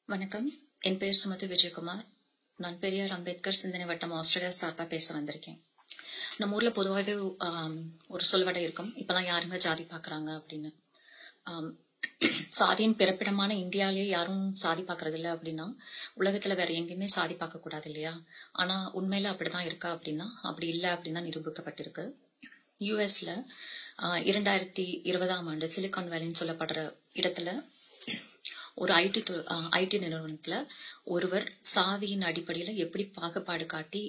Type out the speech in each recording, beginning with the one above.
வணக்கம். என் பேர் சுமதி விஜயகுமார். நான் பெரியார் அம்பேத்கர் சிந்தனை வட்டம் ஆஸ்திரேலியா சார்பா பேச வந்திருக்கேன். நம்ம ஊர்ல பொதுவாகவே ஒரு சொல்வடை இருக்கும், இப்பெல்லாம் யாருங்க ஜாதி பாக்குறாங்க அப்படின்னு. சாதியின் பிறப்பிடமான இந்தியாவிலேயே யாரும் சாதி பாக்குறது இல்லை அப்படின்னா உலகத்துல வேற எங்கேயுமே சாதி பார்க்க கூடாது இல்லையா? ஆனா உண்மையில அப்படிதான் இருக்கா அப்படின்னா அப்படி இல்லை அப்படின்னு தான் நிரூபிக்கப்பட்டிருக்கு. யூஎஸ்ல 2020ஆம் ஆண்டு சிலிகான் வேலின்னு சொல்லப்படுற இடத்துல ஒரு ஐடி நிறுவனத்துல ஒருவர் சாதியின் அடிப்படையில எப்படி பாகுபாடு காட்டி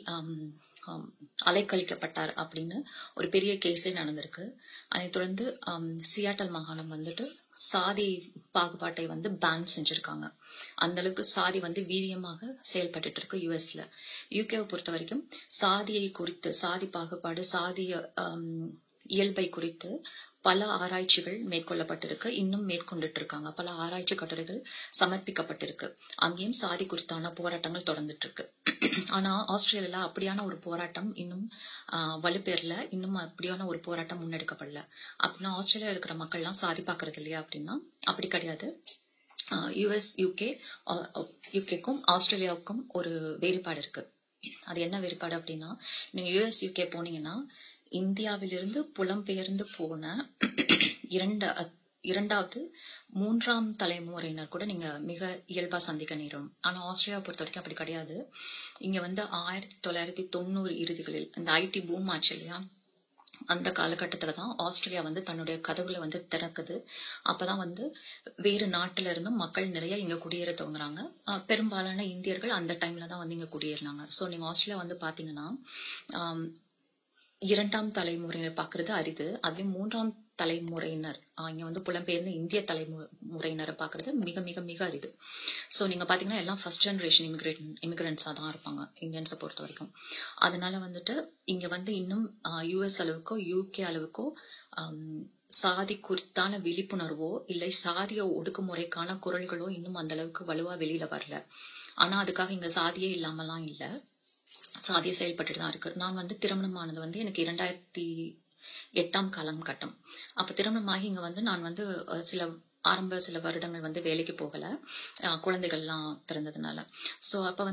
அலைக்கழிக்கப்பட்டார் அப்படின்னு ஒரு பெரிய கேஸே நடந்திருக்கு. அதைத் தொடர்ந்து சியாட்டல் மாகாணம் வந்துட்டு சாதி பாகுபாட்டை பேன் செஞ்சிருக்காங்க. அந்த அளவுக்கு சாதி வீரியமாக செயல்பட்டு இருக்கு யூஎஸ்ல. யூகேவை பொறுத்த வரைக்கும் சாதியை குறித்து, சாதி பாகுபாடு, சாதிய இயல்பை குறித்து பல ஆராய்ச்சிகள் மேற்கொள்ளப்பட்டிருக்கு, இன்னும் மேற்கொண்டுட்டு இருக்காங்க. பல ஆராய்ச்சி கட்டுரைகள் சமர்ப்பிக்கப்பட்டிருக்கு. அங்கேயும் சாதி குறித்தான போராட்டங்கள் தொடர்ந்துட்டு இருக்கு. ஆனா ஆஸ்திரேலியால அப்படியான ஒரு போராட்டம் இன்னும் வலுப்பெறல, இன்னும் அப்படியான ஒரு போராட்டம் முன்னெடுக்கப்படல. அப்படின்னா ஆஸ்திரேலியா இருக்கிற மக்கள் எல்லாம் சாதி பாக்குறது இல்லையா அப்படின்னா அப்படி கிடையாது. யூகேக்கும் ஆஸ்திரேலியாவுக்கும் ஒரு வேறுபாடு இருக்கு. அது என்ன வேறுபாடு அப்படின்னா, நீங்க யூகே போனீங்கன்னா இந்தியாவிலிருந்து புலம்பெயர்ந்து போன இரண்டாவது மூன்றாம் தலைமுறையினர் கூட நீங்க மிக இயல்பா சந்திக்க நேரும். ஆனா ஆஸ்திரேலியா பொறுத்த வரைக்கும் அப்படி கிடையாது. இங்க 1990 இறுதிகளில் இந்த ஐடி பூம் ஆச்சு இல்லையா, அந்த காலகட்டத்துலதான் ஆஸ்திரேலியா தன்னுடைய கதவுகளை திறக்குது. அப்பதான் வேறு நாட்டுல இருந்தும் மக்கள் நிறைய இங்க குடியேற துவங்குறாங்க. பெரும்பாலான இந்தியர்கள் அந்த டைம்ல தான் இங்க குடியேறினாங்க. சோ நீங்க ஆஸ்திரேலியா பாத்தீங்கன்னா இரண்டாம் தலைமுறையினர் பாக்குறது அரிது. அதுவே மூன்றாம் தலைமுறையினர் இங்க புலம்பெயர்ந்த இந்திய தலைமுறையினரை பாக்குறது மிக மிக மிக அரிது. சோ நீங்க பாத்தீங்கன்னா எல்லாம் ஃபர்ஸ்ட் ஜெனரேஷன் இமிகிரண்ட்ஸா தான் இருப்பாங்க இந்தியன்ஸை பொறுத்த வரைக்கும். அதனால இங்க இன்னும் யூஎஸ் அளவுக்கோ யூகே அளவுக்கோ சாதி குறித்தான விழிப்புணர்வோ இல்லை சாதிய ஒடுக்குமுறைக்கான குரல்களோ இன்னும் அந்த அளவுக்கு வலுவா வெளியில வரல. ஆனா அதுக்காக இங்க சாதியே இல்லாமலாம் இல்ல, சாதிய செயல்பட்டு தான் இருக்கு. நான் திருமணமானது எனக்கு 2008ஆம் காலகட்டம். அப்ப திருமணமாகி இங்க நான் சில வருடங்கள் வேலைக்கு போகல, குழந்தைகள்லாம் பிறந்ததுனால. சோ அப்ப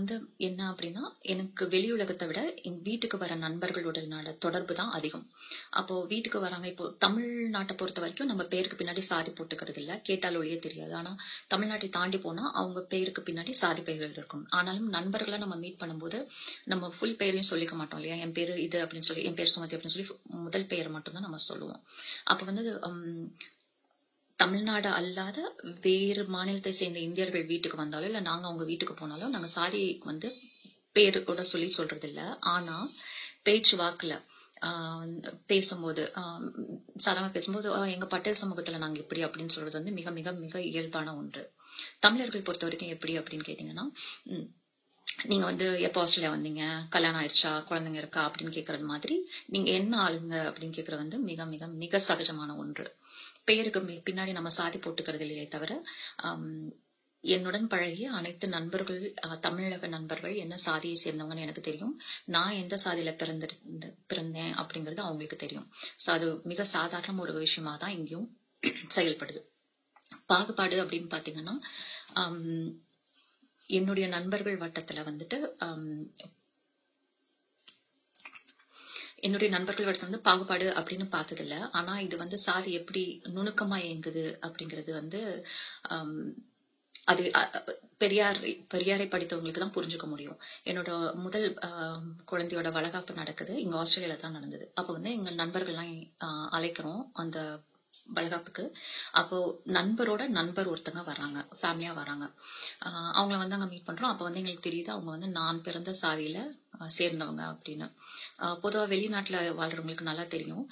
என்ன அப்படின்னா, எனக்கு வெளி உலகத்தை விட எங்க வீட்டுக்கு வர நண்பர்களுடைய தொடர்பு தான் அதிகம். அப்போ வீட்டுக்கு வராங்க. இப்போ தமிழ்நாட்டை பொறுத்த வரைக்கும் நம்ம பேருக்கு பின்னாடி சாதி போட்டுக்கிறது இல்ல, கேட்டால் ஒழிய தெரியாது. ஆனா தமிழ்நாட்டை தாண்டி போனா அவங்க பேருக்கு பின்னாடி சாதி பெயர்கள் இருக்கும். ஆனாலும் நண்பர்களை நம்ம மீட் பண்ணும்போது நம்ம ஃபுல் பெயரையும் சொல்லிக்க மாட்டோம் இல்லையா. என் பேரு இது அப்படின்னு சொல்லி, என் பேர் சுமதி அப்படின்னு சொல்லி முதல் பெயரை மட்டும் தான் நம்ம சொல்லுவோம். அப்ப தமிழ்நாடு அல்லாத வேறு மாநிலத்தை சேர்ந்த இந்தியர்கள் வீட்டுக்கு வந்தாலும் இல்ல நாங்க அவங்க வீட்டுக்கு போனாலும் நாங்க சாதியை பேரோட சொல்றது இல்ல. ஆனா பேச்சு வாக்குல பேசும்போது, சாதாரண பேசும்போது எங்க பட்டேல் சமூகத்துல நாங்க எப்படி அப்படின்னு சொல்றது மிக மிக மிக இயல்பான ஒன்று. தமிழர்கள் பொறுத்த வரைக்கும் எப்படி அப்படின்னு கேட்டீங்கன்னா, நீங்க எப்போ ஆஸ்திரேலியா வந்தீங்க, கல்யாணம் ஆயிடுச்சா, குழந்தைங்க இருக்கா அப்படின்னு கேக்குறது மாதிரி நீங்க என்ன ஆளுங்க அப்படின்னு கேக்குறது மிக மிக மிக சகஜமான ஒன்று. பெயருக்கு பின்னாடி நம்ம சாதி போட்டுக்கிறது இல்லையே தவிர, என்னுடன் பழகிய அனைத்து நண்பர்கள், தமிழக நண்பர்கள் என்ன சாதியை சேர்ந்தவங்கன்னு எனக்கு தெரியும். நான் எந்த சாதியில பிறந்தேன் அப்படிங்கறது அவங்களுக்கு தெரியும். சோ அது மிக சாதாரண ஒரு விஷயமா தான் இங்கேயும் செயல்படுது. பாகுபாடு அப்படின்னு பாத்தீங்கன்னா, என்னுடைய நண்பர்கள் வட்டத்துல என்னுடைய நண்பர்கள் வட்டத்துல பாகுபாடு அப்படின்னு பார்த்தது இல்ல. ஆனா இது சாதி எப்படி நுணுக்கமா இயங்குது அப்படிங்கிறது அது பெரியாரை படித்தவங்களுக்கு தான் புரிஞ்சுக்க முடியும். என்னோட முதல் குழந்தையோட வளகாப்பு நடக்குது இங்க ஆஸ்திரேலியால தான் நடந்தது. அப்ப எங்க நண்பர்கள்லாம் அழைக்கிறோம் அந்த வளகாப்புக்கு. அப்போ நண்பரோட நண்பர் ஒருத்தங்க வராங்க, ஃபேமிலியா வராங்க. அவங்கள அங்க மீட் பண்றோம். அப்ப எங்களுக்கு தெரியுது அவங்க நான் பிறந்த சாதியில சேர்ந்தவங்க அப்படின்னு. பொதுவா வெளிநாட்டுல வாழ்றவங்களுக்கு நல்லா தெரியும்,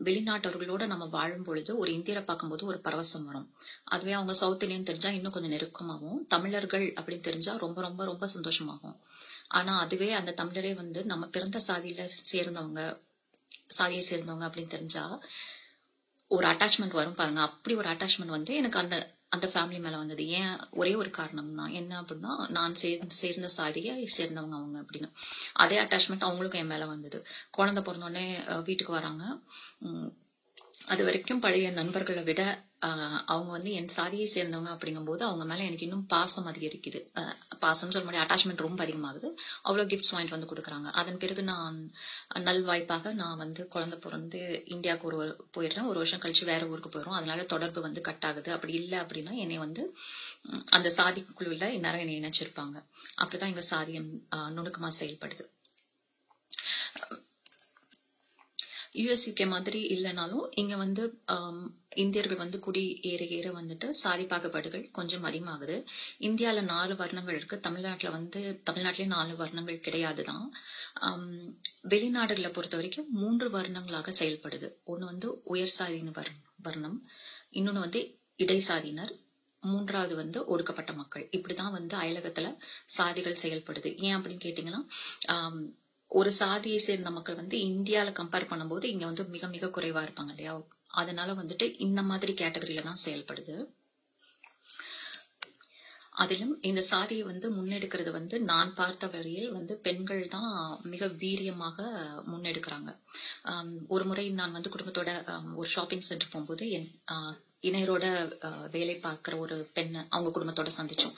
வெளிநாட்டவர்களோட நம்ம வாழும் பொழுது ஒரு இந்தியரை பார்க்கும்போது ஒரு பரவசம் வரும். அதுவே அவங்க சவுத் இந்தியன் தெரிஞ்சா இன்னும் கொஞ்சம் நெருக்கமாகும், தமிழர்கள் அப்படின்னு தெரிஞ்சா ரொம்ப ரொம்ப ரொம்ப சந்தோஷமாகும். ஆனா அதுவே அந்த தமிழரே நம்ம பிறந்த சாதியை சேர்ந்தவங்க அப்படின்னு தெரிஞ்சா ஒரு அட்டாச்மெண்ட் வரும் பாருங்க. அப்படி ஒரு அட்டாச்மெண்ட் எனக்கு அந்த ஃபேமிலி மேல வந்தது. ஏன், ஒரே ஒரு காரணம் தான். என்ன அப்படின்னா, நான் சேர்ந்த சாதியை சேர்ந்தவங்க அவங்க அப்படின்னு. அதே அட்டாச்மெண்ட் அவங்களுக்கும் என் மேல வந்தது. குழந்தை பிறந்தோடனே வீட்டுக்கு வராங்க. அது வரைக்கும் பழைய நண்பர்களை விட அவங்க வந்து என் சாதியை சேர்ந்தவங்க அப்படிங்கும்போது அவங்க மேல எனக்கு இன்னும் பாசம் அதிகரிக்குது. பாசம் சொல்ல முடியாது, அட்டாச்மெண்ட் ரொம்ப அதிகமாகுது. அவ்வளோ கிஃப்ட்ஸ் வாங்கிட்டு வந்து கொடுக்குறாங்க. அதன் பிறகு நான் நல்வாய்ப்பாக நான் வந்து குழந்தை பிறந்து இந்தியாவுக்கு போயிடுறேன். 1 வருஷம் கழிச்சு வேற ஊருக்கு போயிடும். அதனால தொடர்பு வந்து கட் ஆகுது. அப்படி இல்லை அப்படின்னா என்னை வந்து அந்த சாதி குழுவில் இந்நேரம் என்னை இணைச்சிருப்பாங்க. அப்படிதான் எங்க சாதியம் நுணுக்கமா செயல்படுது. யுஎஸ்யூகே மாதிரி இல்லைனாலும் இங்க வந்து இந்தியர்கள் வந்து குடி ஏற வந்துட்டு சாதி பாகுபாடுகள் கொஞ்சம் அதிகமாகுது. இந்தியால 4 வர்ணங்கள் இருக்கு. தமிழ்நாட்டிலே 4 வர்ணங்கள் கிடையாதுதான். வெளிநாடுகளை பொறுத்த வரைக்கும் 3 வர்ணங்களாக செயல்படுது. ஒண்ணு வந்து உயர் சாதியின வர்ணம், இன்னொன்னு வந்து இடைசாதியினர், 3வது வந்து ஒடுக்கப்பட்ட மக்கள். இப்படிதான் வந்து அயலகத்துல சாதிகள் செயல்படுது. ஏன் அப்படின்னு கேட்டீங்கன்னா ஒரு சாதியை சேர்ந்த மக்கள் வந்து இந்தியால கம்பேர் பண்ணும்போது இங்க வந்து மிக மிக குறைவா இருப்பாங்க இல்லையா. அதனால வந்துட்டு இந்த மாதிரி கேட்டகரியில தான் செயல்படுது. அதிலும் இந்த சாதியை வந்து முன்னெடுக்கிறது வந்து நான் பார்த்த வரையில் வந்து பெண்கள் தான் மிக வீரியமாக முன்னெடுக்கிறாங்க. ஒரு முறை நான் வந்து குடும்பத்தோட ஒரு ஷாப்பிங் சென்டர் போகும்போது என் இணையரோட வேலை பார்க்குற ஒரு பெண்ணை அவங்க குடும்பத்தோட சந்திச்சோம்.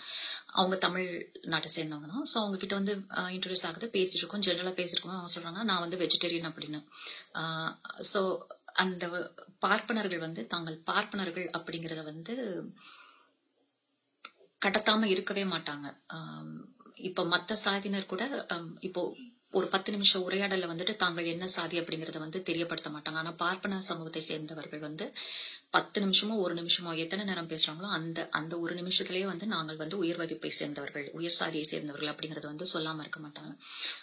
அவங்க தமிழ்நாட்டை சேர்ந்தவங்க தான். ஸோ அவங்க கிட்ட வந்து இன்ட்ரடியூஸ் ஆகுது, பேசிட்டு இருக்கோம், ஜென்ரலாக பேசிருக்கோம். அவங்க சொல்றாங்க நான் வந்து வெஜிடேரியன் அப்படின்னு. ஸோ அந்த பார்ப்பனர்கள் வந்து தாங்கள் பார்ப்பனர்கள் அப்படிங்கிறத வந்து கடத்தாம இருக்கவே மாட்டாங்க. இப்போ மற்ற சாதியினர் கூட இப்போ ஒரு 10 நிமிஷம் உரையாடல வந்துட்டு தாங்கள் என்ன சாதி அப்படிங்கறத வந்து தெரியப்படுத்த மாட்டாங்க. ஆனா பார்ப்பன சமூகத்தை சேர்ந்தவர்கள் வந்து 10 நிமிஷமோ 1 நிமிஷமோ எத்தனை நேரம் பேசுறாங்களோ அந்த 1 நிமிஷத்திலேயே வந்து நாங்கள் வந்து உயர் வகுப்பை சேர்ந்தவர்கள், உயர் சாதியை சேர்ந்தவர்கள் அப்படிங்கறத வந்து சொல்லாம இருக்க மாட்டாங்க.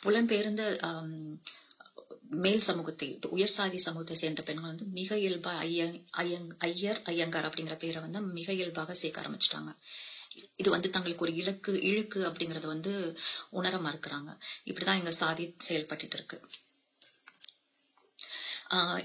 புலம்பெயர்ந்த மேல் சமூகத்தை, உயர் சாதி சமூகத்தை சேர்ந்த பெண்கள் வந்து மிக இயல்பா ஐயர் ஐயங்கார் அப்படிங்கிற பேரை வந்து மிக இயல்பாக சேர்க்க ஆரம்பிச்சிட்டாங்க. இது வந்து தங்களுக்கு ஒரு இழுக்கு அப்படிங்கறத வந்து உணர மறுக்கிறாங்க. இப்படிதான் எங்க சாதி செயல்பட்டு இருக்கு.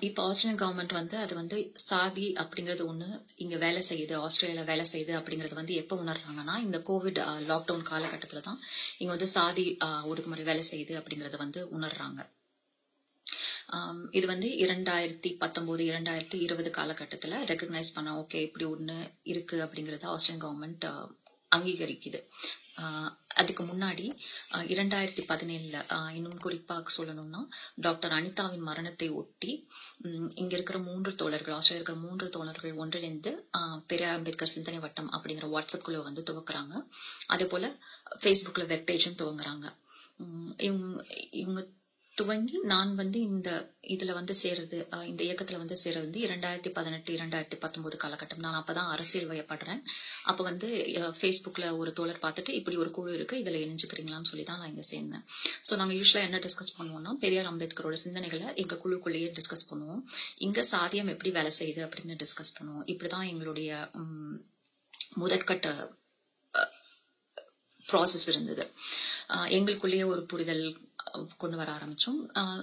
இப்ப ஆஸ்திரேலியன் கவர்மெண்ட் வந்து அது வந்து சாதி அப்படிங்கறது ஒண்ணு இங்க வேலை செய்யுது, ஆஸ்திரேலியால வேலை செய்யுது அப்படிங்கறது வந்து எப்ப உணர்றாங்கன்னா இந்த கோவிட் லாக்டவுன் காலகட்டத்துல தான் இங்க வந்து சாதி ஒடுக்குமுறை வேலை செய்யுது அப்படிங்கறத வந்து உணர்றாங்க. இது வந்து 2019 2020 காலகட்டத்துல ரெகக்னைஸ் பண்ண ஓகே இப்படி ஒண்ணு இருக்கு அப்படிங்கறத ஆஸ்திரேலியன் கவர்மெண்ட் அங்கீகரிக்குது. அதுக்கு முன்னாடி 2017 இன்னும் குறிப்பாக சொல்லணும்னா டாக்டர் அனிதாவின் மரணத்தை ஒட்டி இங்க இருக்கிற 3 தோழர்கள், ஆஸ்திரேலியா இருக்கிற 3 தோழர்கள் ஒன்றிணைந்து பெரியார் அம்பேத்கர் சிந்தனை வட்டம் அப்படிங்கிற வாட்ஸ்அப் குழுவை வந்து துவக்குறாங்க. அதே போல ஃபேஸ்புக்ல வெப்பேஜும் துவங்குறாங்க. இவங்க துவங்கி நான் வந்து இந்த இதுல வந்து சேர்றது, இந்த இயக்கத்துல வந்து சேர்றது வந்து 2018 2019 காலகட்டம். நான் அப்பதான் அரசியல் வயப்படுறேன். அப்ப வந்து ஃபேஸ்புக்ல ஒரு தோழர் பார்த்துட்டு இப்படி ஒரு குழு இருக்கு, இதுல இணைஞ்சுக்கிறீங்களான்னு சொல்லிதான் நான் இங்க சேர்ந்தேன். சோ நாங்க யூஸ்வலா என்ன டிஸ்கஸ் பண்ணுவோம்னா பெரியார் அம்பேத்கரோட சிந்தனைகளை எங்க குழுக்குள்ளேயே டிஸ்கஸ் பண்ணுவோம். இங்க சாதியம் எப்படி வேலை செய்யுது அப்படின்னு டிஸ்கஸ் பண்ணுவோம். இப்படிதான் எங்களுடைய முதற்கட்ட ப்ராசஸ் இருந்தது. எங்களுக்குள்ளேயே ஒரு புரிதல் கொண்டு வர ஆரம்பிச்சோம்.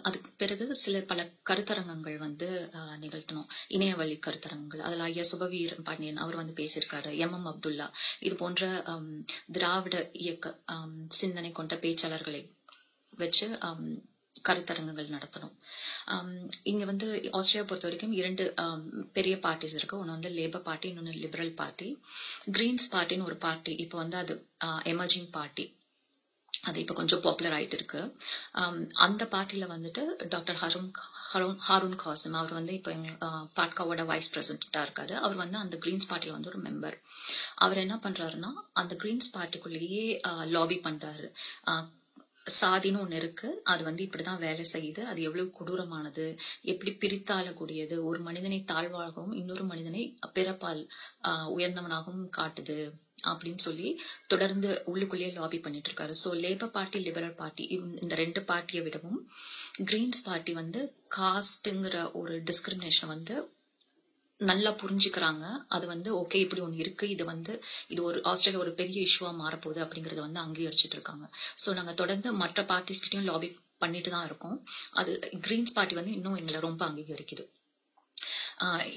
அதுக்கு பிறகு பல கருத்தரங்கங்கள் வந்து நிகழ்த்தணும், இணையவழி கருத்தரங்கங்கள். அதுல ஐயா சுபவீரன் பாண்டியன் அவர் வந்து பேசியிருக்காரு, MM அப்துல்லா, இது போன்ற திராவிட இயக்க சிந்தனை கொண்ட பேச்சாளர்களை வச்சு கருத்தரங்குகள் நடத்தணும். இங்க வந்து ஆஸ்திரேலியா பொறுத்த வரைக்கும் 2 பெரிய பார்ட்டிஸ் இருக்கு. ஒன்னு வந்து லேபர் பார்ட்டி, இன்னொன்னு லிபரல் பார்ட்டி. கிரீன்ஸ் பார்ட்டின்னு ஒரு பார்ட்டி இப்போ வந்து அது எமர்ஜிங் பார்ட்டி, அது இப்ப கொஞ்சம் பாப்புலர் ஆயிட்டு இருக்கு. அந்த பார்ட்டில வந்துட்டு டாக்டர் ஹாரூன் காசிம் அவர் வந்து இப்ப பாட்காவோட வைஸ் பிரசிடென்டா இருக்காரு. அவர் வந்து அந்த கிரீன்ஸ் பார்ட்டில வந்து ஒரு மெம்பர். அவர் என்ன பண்றாருன்னா அந்த கிரீன்ஸ் பார்ட்டிக்குள்ளேயே லாபி பண்றாரு. சாதின்னு ஒண்ணு இருக்கு, அது வந்து இப்படிதான் வேலை செய்யுது, அது எவ்வளவு கொடூரமானது, எப்படி பிரித்தாளக்கூடியது, ஒரு மனிதனை தாழ்வாகவும் இன்னொரு மனிதனை பிறப்பால் உயர்ந்தவனாகவும் காட்டுது அப்படின்னு சொல்லி தொடர்ந்து உள்ளுக்குள்ளேயே லாபி பண்ணிட்டு இருக்காரு. So labour party, liberal party, இந்த 2 பார்ட்டியை விடவும் கிரீன்ஸ் பார்ட்டி வந்து காஸ்ட்ங்கிற ஒரு டிஸ்கிரிமினேஷன் வந்து நல்லா புரிஞ்சுக்கிறாங்க. அது வந்து ஓகே இப்படி ஒண்ணு இருக்கு, இது ஒரு ஆஸ்திரேலியா ஒரு பெரிய இஷ்யூவா மாறப்போகுது அப்படிங்கறத வந்து அங்கீகரிச்சுட்டு இருக்காங்க. சோ நாங்க தொடர்ந்து மற்ற பார்ட்டிஸ் கிட்டையும் லாபி பண்ணிட்டு தான் இருக்கோம். அது கிரீன்ஸ் பார்ட்டி வந்து இன்னும் எங்களை ரொம்ப அங்கீகரிக்குது.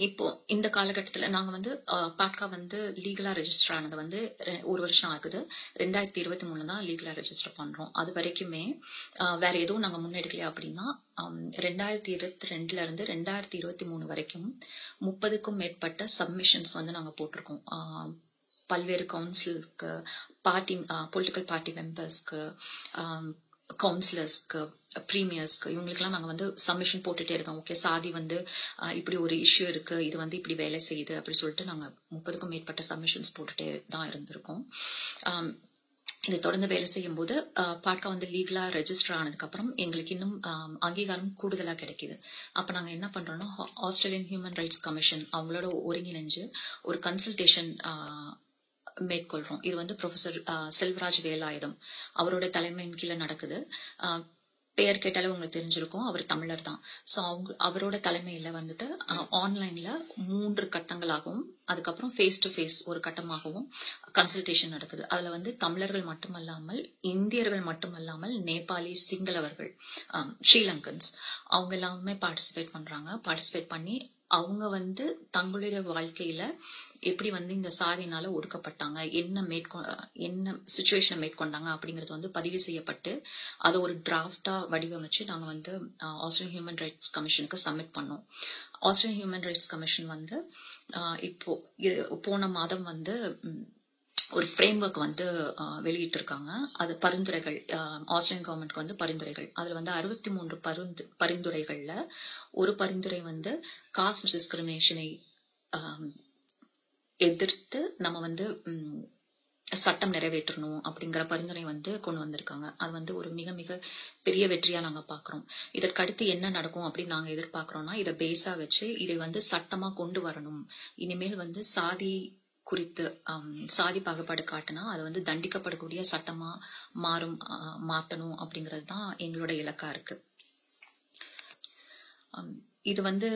இப்போ இந்த காலகட்டத்தில் நாங்கள் வந்து பாட்கா வந்து லீகலாக ரெஜிஸ்டர் ஆனது வந்து 1 வருஷம் ஆகுது. 2023 தான் லீகலாக ரெஜிஸ்டர் பண்ணுறோம். அது வரைக்குமே வேற எதுவும் நாங்கள் முன்னெடுக்கலையா அப்படின்னா 2022 இருந்து 2023 வரைக்கும் 30க்கும் மேற்பட்ட சப்மிஷன்ஸ் வந்து நாங்கள் போட்டிருக்கோம். பல்வேறு கவுன்சிலுக்கு, பொலிட்டிக்கல் பார்ட்டி மெம்பர்ஸ்க்கு, கவுன்சிலர்ஸ்க்கு, ப்ரீமியர்ஸ்க்கு, இவங்களுக்கெல்லாம் நாங்கள் வந்து சப்மிஷன் போட்டுட்டே இருக்கோம். ஓகே, சாதி வந்து இப்படி ஒரு இஷ்யூ இருக்கு, இது வந்து இப்படி வேலை செய்யுது அப்படி சொல்லிட்டு நாங்கள் 30க்கும் மேற்பட்ட சப்மிஷன்ஸ் போட்டுட்டே தான் இருந்திருக்கோம். இதை தொடர்ந்து வேலை செய்யும் போது பாட்கா வந்து லீகலா ரெஜிஸ்டர் ஆனதுக்கு அப்புறம் எங்களுக்கு இன்னும் அங்கீகாரம் கூடுதலா கிடைக்குது. அப்ப நாங்க என்ன பண்றோம்னா, ஆஸ்திரேலியன் ஹியூமன் ரைட்ஸ் கமிஷன் அவங்களோட ஒருங்கிணைஞ்சு ஒரு கன்சல்டேஷன் மேற்கொள்றோம். இது வந்து ப்ரொஃபசர் செல்வராஜ் வேலாயுதம் அவரோட தலைமையின் கீழே நடக்குது. பெயர் கேட்டாலே உங்களுக்கு தெரிஞ்சிருக்கும், அவர் தமிழர் தான். ஸோ அவரோட தலைமையில வந்துட்டு ஆன்லைன்ல 3 கட்டங்களாகவும், அதுக்கப்புறம் ஃபேஸ் டு ஃபேஸ் ஒரு கட்டமாகவும் கன்சல்டேஷன் நடக்குது. அதுல வந்து தமிழர்கள் மட்டுமல்லாமல், இந்தியர்கள் மட்டுமல்லாமல், நேபாளி, சிங்களவர்கள், ஸ்ரீலங்கன்ஸ் அவங்க எல்லாமே பார்ட்டிசிபேட் பண்றாங்க. பார்ட்டிசிபேட் பண்ணி அவங்க வந்து தங்களுடைய வாழ்க்கையில எப்படி வந்து இந்த சாதினால ஒடுக்கப்பட்டாங்க, என்ன சுச்சுவேஷனை மேற்கொண்டாங்க அப்படிங்கறது வந்து பதிவு செய்யப்பட்டு அதை ஒரு டிராஃப்டா வடிவமைச்சு நாங்க வந்து ஆஸ்திரேலியன் ஹியூமன் ரைட்ஸ் கமிஷனுக்கு சப்மிட் பண்ணோம். ஆஸ்திரேலியன் ஹியூமன் ரைட்ஸ் கமிஷன் வந்து இப்போ போன மாதம் வந்து ஒரு ஃப்ரேம் ஒர்க் வந்து வெளியிட்டு இருக்காங்க. அது பரிந்துரைகள், ஆஸ்திரேலியன் கவர்மெண்ட்க்கு வந்து பரிந்துரைகள். அதுல வந்து 63 பரிந்துரைகள்ல ஒரு பரிந்துரை வந்து காஸ்ட் டிஸ்கிரிமினேஷனை எதிர்த்து நம்ம வந்து சட்டம் நிறைவேற்றணும் அப்படிங்கிற பரிந்துரை வந்து கொண்டு வந்திருக்காங்க. அது வந்து ஒரு மிக மிக பெரிய வெற்றியா நாங்க பாக்குறோம். இதற்கு அடுத்து என்ன நடக்கும் அப்படின்னு நாங்க எதிர்பார்க்கிறோம்னா, இதை பேஸா வச்சு இதை வந்து சட்டமா கொண்டு வரணும். இனிமேல் வந்து சாதி குறித்து சாதி பாகுபாடு காட்டினா அது வந்து தண்டிக்கப்படக்கூடிய சட்டமா மாத்தணும் அப்படிங்கிறது தான் எங்களோட இலக்கா இருக்கு. இது வந்து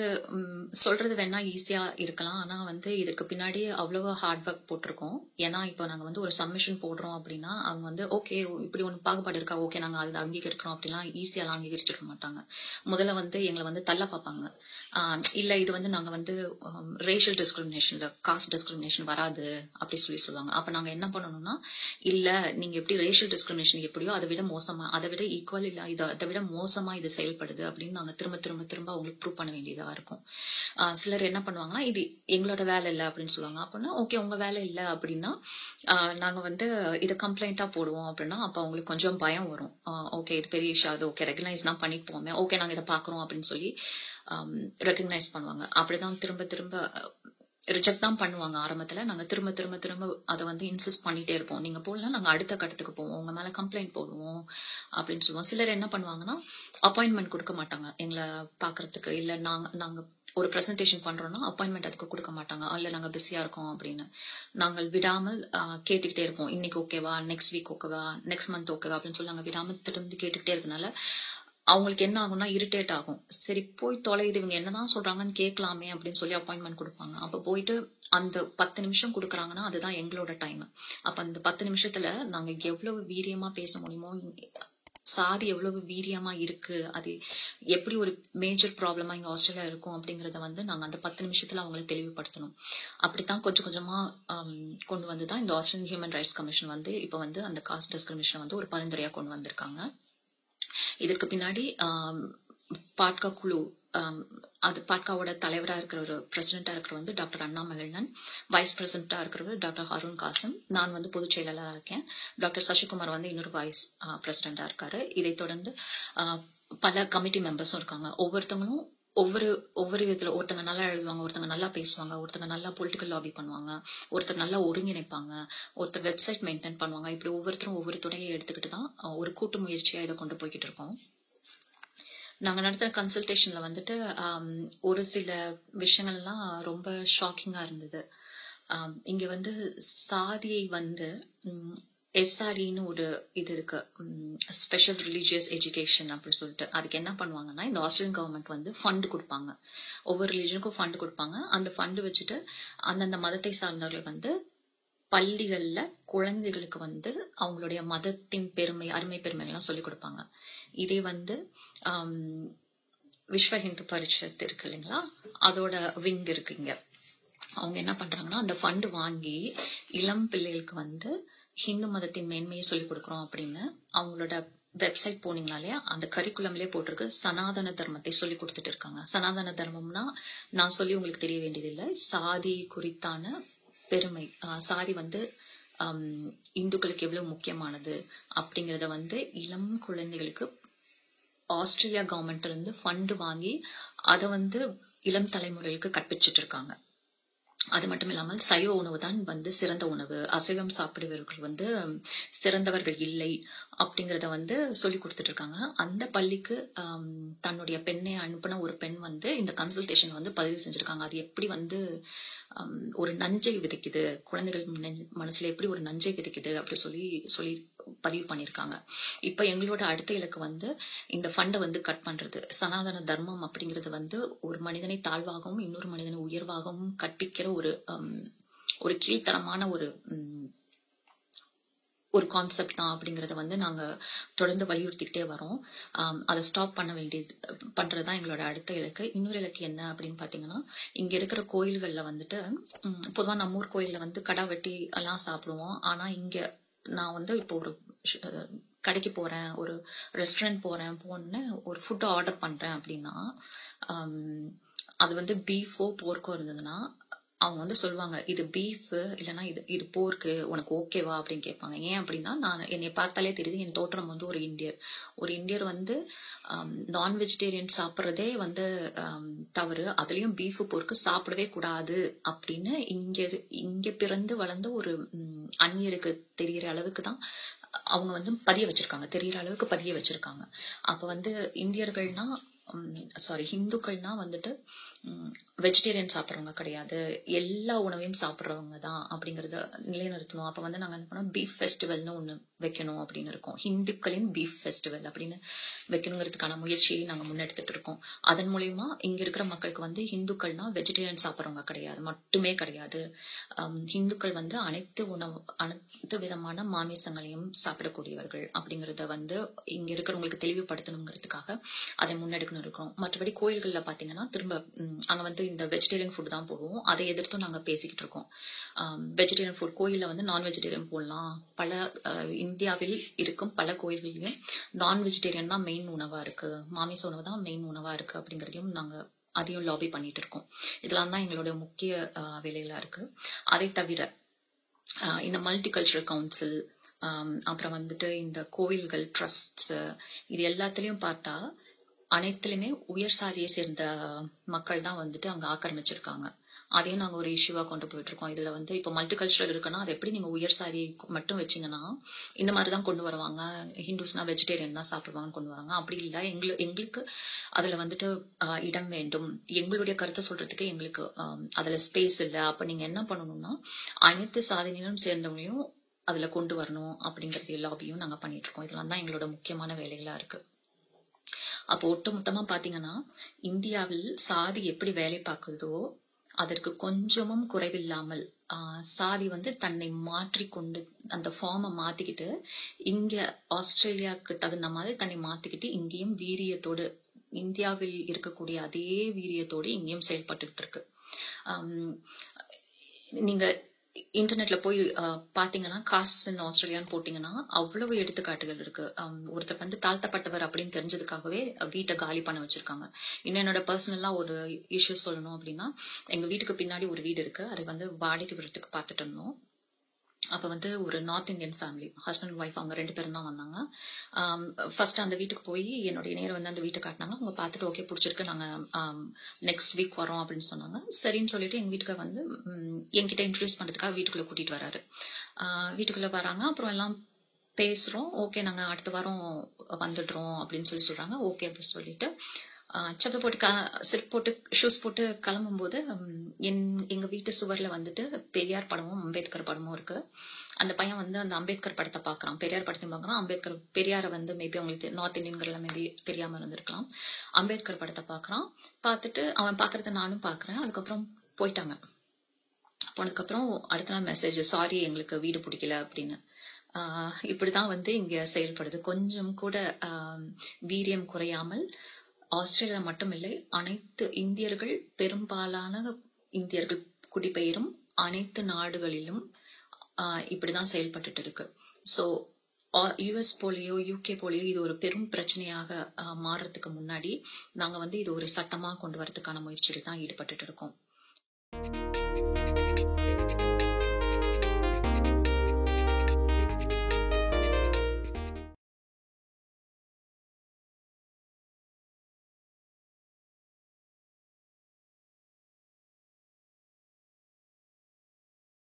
சொல்றது வேணா ஈஸியா இருக்கலாம், ஆனா வந்து இதுக்கு பின்னாடி அவ்வளவு ஹார்ட் ஒர்க் போட்டிருக்கோம். ஏன்னா இப்போ நாங்க வந்து ஒரு சப்மிஷன் போடுறோம் அப்படின்னா அவங்க வந்து ஓகே இப்படி ஒன்று பாகுபாடு இருக்கா, ஓகே நாங்க அதை அங்கீகரிக்கிறோம் அப்படிலாம் ஈஸியாலாம் அங்கீகரிச்சிட மாட்டாங்க. முதல்ல வந்து எங்களை வந்து தள்ள பார்ப்பாங்க. இல்ல இது வந்து நாங்க வந்து ரேஷியல் டிஸ்கிரிமினேஷன்ல காஸ்ட் டிஸ்கிரிமினேஷன் வராது அப்படி சொல்லுவாங்க. அப்ப நாங்க என்ன பண்ணணும்னா, இல்ல நீங்க எப்படி ரேஷியல் டிஸ்கிரிமினேஷன் எப்படியோ அதை விட மோசமா, அதை விட ஈக்குவல் இல்ல அதை விட மோசமா இது செயல்படுது அப்படின்னு நாங்க திரும்ப திரும்ப திரும்ப அவங்களுக்கு ப்ரூவ் பண்ண வேண்டியதா இருக்கும். சிலர் என்ன பண்ணுவாங்கன்னா, இது எங்களோட வேலை இல்லை அப்படின்னு சொல்லுவாங்க. அப்படின்னா ஓகே உங்க வேலை இல்லை அப்படின்னா நாங்க வந்து இதை கம்ப்ளைண்டா போடுவோம் அப்படின்னா அப்ப அவங்களுக்கு கொஞ்சம் பயம் வரும். ஓகே இது பெரிய இஷ்யூ, அது ஓகே ரெகனைஸ் தான் பண்ணி போவோமே, ஓகே நாங்க இதை பாக்குறோம் அப்படின்னு சொல்லி ரெகனைஸ் பண்ணுவாங்க. அப்படிதான் திரும்ப திரும்ப ரிஜெக்ட் தான் பண்ணுவாங்க. ஆரம்பத்துல நாங்க திரும்ப திரும்ப திரும்ப அதை வந்து இன்சிஸ்ட் பண்ணிட்டே இருப்போம். நீங்க போடலாம், நாங்க அடுத்த கட்டத்துக்கு போவோம், உங்க மேல கம்ப்ளைண்ட் போடுவோம் அப்படின்னு சொல்லுவோம். சிலர் என்ன பண்ணுவாங்கன்னா, அப்பாயின்மெண்ட் கொடுக்க மாட்டாங்க எங்களை பாக்குறதுக்கு. இல்ல நாங்க ஒரு பிரசன்டேஷன் பண்றோம்னா அப்பாயின்மெண்ட் அதுக்கு கொடுக்க மாட்டாங்க. இல்ல நாங்க பிஸியா இருக்கோம் அப்படின்னு நாங்கள் விடாமல் கேட்டுக்கிட்டே இருப்போம். இன்னைக்கு ஓகேவா, நெக்ஸ்ட் வீக் ஓகேவா, நெக்ஸ்ட் மந்த் ஓகேவா அப்படின்னு சொல்லி நாங்க விடாமல் திரும்பி கேட்டுக்கிட்டே இருக்கனால அவங்களுக்கு என்ன ஆகும்னா இரிட்டேட் ஆகும். சரி போய் தொலைது, இவங்க என்னதான் சொல்றாங்கன்னு கேட்கலாமே அப்படின்னு சொல்லி அப்பாயின்மெண்ட் கொடுப்பாங்க. அப்ப போயிட்டு அந்த 10 நிமிஷம் கொடுக்குறாங்கன்னா அதுதான் எங்களோட டைம். அப்ப அந்த 10 நிமிஷத்துல நாங்க எவ்வளவு வீரியமா பேச முடியுமோ, சாதி எவ்வளவு வீரியமா இருக்கு, அது எப்படி ஒரு மேஜர் ப்ராப்ளமா இங்க ஆஸ்திரேலியா இருக்கும் அப்படிங்கறத வந்து நாங்க அந்த 10 நிமிஷத்துல அவங்களை தெளிவுபடுத்தணும். அப்படித்தான் கொஞ்சம் கொஞ்சமா கொண்டு வந்துதான் இந்த ஆஸ்திரேலியன் ஹியூமன் ரைட்ஸ் கமிஷன் வந்து இப்ப வந்து அந்த காஸ்ட் டிஸ்கிரிமினேஷன் வந்து ஒரு பரிந்துரையா கொண்டு வந்திருக்காங்க. இதற்கு பின்னாடி பாட்கா குழு, அது பாட்காவோட தலைவரா இருக்கிற பிரசிடென்டா இருக்கிற வந்து டாக்டர் அண்ணா மகிழ்நன், வைஸ் பிரசிடென்டா இருக்கிறவர் டாக்டர் ஹாரூன் காசிம், நான் வந்து பொதுச் செயலாளராக இருக்கேன். டாக்டர் சசிகுமார் வந்து இன்னொரு வைஸ் பிரசிடென்டா இருக்காரு. இதை தொடர்ந்து பல கமிட்டி மெம்பர்ஸும் இருக்காங்க. ஒவ்வொருத்தவங்களும் ஒவ்வொரு விதத்துல, ஒருத்தங்க நல்லா எழுதுவாங்க, ஒருத்தங்க நல்லா பேசுவாங்க, ஒருத்தங்க நல்லா பொலிட்டிக்கல் லாபி பண்ணுவாங்க, ஒருத்தர் நல்லா ஒருங்கிணைப்பாங்க, ஒருத்தர் வெப்சைட் மெயின்டைன் பண்ணுவாங்க. இப்படி ஒவ்வொருத்தரும் ஒவ்வொரு துறையை எடுத்துக்கிட்டு தான் ஒரு கூட்டு முயற்சியா இதை கொண்டு போய்கிட்டு இருக்கோம். நாங்க நடத்துற கன்சல்டேஷன்ல வந்துட்டு ஒரு சில விஷயங்கள்லாம் ரொம்ப ஷாக்கிங்கா இருந்தது. இங்க வந்து சாதியை வந்து எஸ்ஆர்இன்னு ஒரு இது இருக்கு, ஸ்பெஷல் ரிலீஜியஸ் எஜுகேஷன் அப்படின்னு சொல்லிட்டு. அதுக்கு என்ன பண்ணுவாங்கன்னா, இந்த ஆஸ்திரேலியன் கவர்மெண்ட் வந்து ஃபண்ட் கொடுப்பாங்க, ஒவ்வொரு ரிலீஜனுக்கும் ஃபண்ட் கொடுப்பாங்க. அந்த ஃபண்ட் வச்சுட்டு அந்தந்த மதத்தை சார்ந்தவர்கள் வந்து பள்ளிகள்ல குழந்தைகளுக்கு வந்து அவங்களுடைய மதத்தின் பெருமை, அருமை பெருமைகள்லாம் சொல்லிக் கொடுப்பாங்க. இதே வந்து விஸ்வ ஹிந்து பரிஷத் இருக்கு இல்லைங்களா, அதோட விங் இருக்கு இங்க. அவங்க என்ன பண்றாங்கன்னா, அந்த ஃபண்ட் வாங்கி இளம் பிள்ளைகளுக்கு வந்து ஹிந்து மதத்தின் மேன்மையை சொல்லிக் கொடுக்குறோம் அப்படின்னு அவங்களோட வெப்சைட் போனீங்கனாலே அந்த கரிக்குலம்லயே போட்டிருக்கு சனாதன தர்மத்தை சொல்லி கொடுத்துட்டு இருக்காங்க. சனாதன தர்மம்னா நான் சொல்லி உங்களுக்கு தெரிய வேண்டியதில்லை, சாதி குறித்தான பெருமை, சாதி வந்து இந்துக்களுக்கு எவ்வளவு முக்கியமானது அப்படிங்கறத வந்து இளம் குழந்தைகளுக்கு ஆஸ்திரேலியா கவர்மெண்ட் இருந்து ஃபண்ட் வாங்கி அதை வந்து இளம் தலைமுறைகளுக்கு கற்பிச்சுட்டு இருக்காங்க. அது மட்டும் இல்லாமல் சைவ உணவு தான் வந்து சிறந்த உணவு, அசைவம் சாப்பிடுபவர்கள் வந்து சிறந்தவர்கள் இல்லை அப்படிங்கறத வந்து சொல்லி கொடுத்துட்டு இருக்காங்க. அந்த பள்ளிக்கு தன்னுடைய பெண்ணை அனுப்பின ஒரு பெண் வந்து இந்த கன்சல்டேஷன் வந்து பதிவு செஞ்சிருக்காங்க. அது எப்படி வந்து ஒரு நஞ்சை விதைக்குது, குழந்தைகள் மனசுல எப்படி ஒரு நஞ்சை விதைக்குது அப்படி சொல்லி பதிவு பண்ணிருக்காங்க. இப்ப எங்களோட அடுத்த இலக்கு வந்து இந்த ஃபண்டை வந்து கட் பண்றது. சனாதன தர்மம் அப்படிங்கிறது வந்து ஒரு மனிதனை தாழ்வாகவும் இன்னொரு மனிதனை உயர்வாகவும் கற்பிக்கிற ஒரு கீழ்த்தரமான ஒரு கான்செப்ட் தான் அப்படிங்கறத வந்து நாங்க தொடர்ந்து வலியுறுத்திக்கிட்டே வரோம். அதை ஸ்டாப் பண்றதுதான் எங்களோட அடுத்த இலக்கு. இன்னொரு இலக்கு என்ன அப்படின்னு பாத்தீங்கன்னா, இங்க இருக்கிற கோயில்கள்ல வந்துட்டு பொதுவா நம்ம ஊர் கோயில்ல வந்து கடா வெட்டி எல்லாம் சாப்பிடுவோம். ஆனா இங்க நான் வந்து இப்போ ஒரு கடைக்கு போறேன், ஒரு ரெஸ்டாரண்ட் போனேன், ஒரு ஃபுட் ஆர்டர் பண்றேன் அப்படின்னா அது வந்து பீஃபோ போர்க்கோ இருந்ததுன்னா அவங்க வந்து சொல்லுவாங்க, இது பீஃப் இல்லைன்னா இது போர்க்கு, உனக்கு ஓகேவா அப்படின்னு கேட்பாங்க. ஏன் அப்படின்னா என்னை பார்த்தாலே தெரியுது என் தோற்றம் வந்து ஒரு இந்தியர் வந்து நான் வெஜிடேரியன் சாப்பிட்றதே வந்து தவறு, அதுலயும் பீஃப் போர்க்கு சாப்பிடவே கூடாது அப்படின்னு இங்க பிறந்து வளர்ந்த ஒரு அந்நியருக்கு தெரியற அளவுக்கு தான் அவங்க வந்து தெரியற அளவுக்கு பதிய வச்சிருக்காங்க. அப்ப வந்து ஹிந்துக்கள்னா வந்துட்டு வெஜிடேரியன் சாப்பிட்றவங்க கிடையாது, எல்லா உணவையும் சாப்பிட்றவங்க தான் அப்படிங்கறத நிலைநிறுத்தணும். அப்ப வந்து நாங்க என்ன பண்ணோம், பீஃப் ஃபெஸ்டிவல்னு ஒண்ணு வைக்கணும் அப்படின்னு இருக்கோம். ஹிந்துக்களின் பீஃப் ஃபெஸ்டிவல் அப்படின்னு வைக்கணுங்கிறதுக்கான முயற்சியை நாங்க முன்னெடுத்துட்டு இருக்கோம். அதன் மூலியமா இங்க இருக்கிற மக்களுக்கு வந்து ஹிந்துக்கள்னா வெஜிடேரியன் சாப்பிட்றவங்க மட்டுமே கிடையாது, ஹிந்துக்கள் வந்து அனைத்து விதமான மாமிசங்களையும் சாப்பிடக்கூடியவர்கள் அப்படிங்கறத வந்து இங்க இருக்கிறவங்களுக்கு தெளிவுபடுத்தணுங்கிறதுக்காக அதை முன்னெடுக்கணும் இருக்கோம். மற்றபடி கோயில்கள்ல பாத்தீங்கன்னா திரும்ப அங்க வந்து இந்த வெஜிடேரியன் ஃபுட் தான் போடுவோம். அதை எதிர்த்தும் நாங்க பேசிக்கிட்டு இருக்கோம். வெஜிடேரியன் ஃபுட் கோயில்ல வந்து நான் வெஜிடேரியன் போடலாம். இந்தியாவில் இருக்கும் பல கோயில்களையும் நான் வெஜிடேரியன் தான் மெயின் உணவா இருக்கு, மாமிச உணவு தான் மெயின் உணவா இருக்கு அப்படிங்கறதையும் நாங்க அதையும் லாபி பண்ணிட்டு இருக்கோம். இதெல்லாம் தான் எங்களுடைய முக்கிய வேலைகளா இருக்கு. அதை தவிர இந்த மல்டிகல்ச்சரல் கவுன்சில், அப்புறம் வந்துட்டு இந்த கோயில்கள் ட்ரஸ்ட்ஸ், இது எல்லாத்துலயும் பார்த்தா அனைத்துலயுமே உயர் சாதியை சேர்ந்த மக்கள் தான் வந்துட்டு அங்க ஆக்கிரமிச்சிருக்காங்க. அதையும் நாங்க ஒரு இஷ்யூவா கொண்டு போயிட்டு இருக்கோம். இதுல வந்து இப்ப மல்டிகல்ச்சரல் இருக்குன்னா அது எப்படி நீங்க உயர் சாதியை மட்டும் வச்சீங்கன்னா இந்த மாதிரிதான் கொண்டு வருவாங்க, ஹிந்துஸ்னா வெஜிடேரியன் தான் சாப்பிடுவாங்கன்னு கொண்டு வராங்க. அப்படி இல்ல, எங்களுக்கு அதுல வந்துட்டு இடம் வேண்டும், எங்களுடைய கருத்தை சொல்றதுக்கு எங்களுக்கு அதுல ஸ்பேஸ் இல்ல. அப்ப நீங்க என்ன பண்ணணும்னா அனைத்து சாதனையும் சேர்ந்தவங்களையும் அதுல கொண்டு வரணும் அப்படிங்கறது லாபியும் நாங்க பண்ணிட்டு இருக்கோம். இதெல்லாம் தான் எங்களோட முக்கியமான வேலைகளா இருக்கு. அப்போ ஒட்டுமொத்தமா பாத்தீங்கன்னா இந்தியாவில் சாதி எப்படி வேலை பார்க்குதோ அதற்கு கொஞ்சமும் குறைவில்லாமல் சாதி வந்து தன்னை மாற்றிக்கொண்டு அந்த ஃபார்மை மாத்திக்கிட்டு இங்க ஆஸ்திரேலியாவுக்கு தகுந்த மாதிரி தன்னை மாத்திக்கிட்டு இங்கேயும் வீரியத்தோடு, இந்தியாவில் இருக்கக்கூடிய அதே வீரியத்தோடு இங்கேயும் செயல்பட்டுக்கிட்டு இருக்கு. நீங்க இன்டர்நெட்ல போய் பாத்தீங்கன்னா காஸ்ட் இன் ஆஸ்திரேலியான்னு போட்டீங்கன்னா அவ்வளவு எடுத்துக்காட்டுகள் இருக்கு. ஒருத்தர் வந்து தாழ்த்தப்பட்டவர் அப்படின்னு தெரிஞ்சதுக்காகவே வீட்டை காலி பண்ண வச்சிருக்காங்க. இன்னும் என்னோட பர்சனலா ஒரு இஷ்யூ சொல்லணும் அப்படின்னா, எங்க வீட்டுக்கு பின்னாடி ஒரு வீடு இருக்கு, அதை வந்து வாடகைக்கு விடுறதுக்கு பாத்துட்டு இருந்தோம். அப்ப வந்து ஒரு north Indian family, husband wife, அவங்க 2 பேரும் தான் வந்தாங்க. ஃபர்ஸ்ட் அந்த வீட்டுக்கு போய் என்னுடைய நேரம் வந்து அந்த வீட்டை காட்டினாங்க. அவங்க பார்த்துட்டு ஓகே பிடிச்சிருக்கு, நாங்க நெக்ஸ்ட் வீக் வரோம் அப்படின்னு சொன்னாங்க. சரின்னு சொல்லிட்டு எங்க வீட்டுக்கு வந்து என்கிட்ட இன்ட்ரடியூஸ் பண்றதுக்காக வீட்டுக்குள்ள கூட்டிட்டு வராரு. வீட்டுக்குள்ள வராங்க, அப்புறம் எல்லாம் பேசுறோம். ஓகே நாங்க அடுத்த வாரம் வந்துடுறோம் அப்படின்னு சொல்றாங்க. ஓகே அப்படின்னு சொல்லிட்டு செப்பல் போட்டு சில்க் போட்டு ஷூஸ் போட்டு கிளம்பும் போது எங்க வீட்டு சுவர்ல வந்துட்டு பெரியார் படமும் அம்பேத்கர் படமும் இருக்கு. அந்த பையன் வந்து அந்த அம்பேத்கர் படத்தை பாக்குறான், பெரியார் படத்தையும் பாக்குறான். பெரியார வந்து மேபி அவங்களுக்கு நார்த் இந்தியன்கள் மேபி தெரியாம இருந்திருக்கலாம். அம்பேத்கர் படத்தை பாக்குறான். பார்த்துட்டு அவன் பாக்குறத நானும் பாக்குறேன். அதுக்கப்புறம் போயிட்டாங்க. போனதுக்கப்புறம் அடுத்த நாள் மெசேஜ், சாரி எங்களுக்கு வீடு பிடிக்கல அப்படின்னு. இப்படிதான் வந்து இங்க செயல்படுது. கொஞ்சம் கூட வீரியம் குறையாமல் ஆஸ்திரேலியா மட்டும் இல்லை, அனைத்து இந்தியர்கள், பெரும்பாலான இந்தியர்கள் குடிபெயரும் அனைத்து நாடுகளிலும் இப்படிதான் செயல்பட்டுட்டு இருக்கு. So US polio UK polio இது ஒரு பெரும் பிரச்சனையாக மாறுறதுக்கு முன்னாடி நாங்க இது ஒரு சட்டமா கொண்டு வரதுக்கான முயற்சியில் தான் ஈடுபட்டு இருக்கோம்.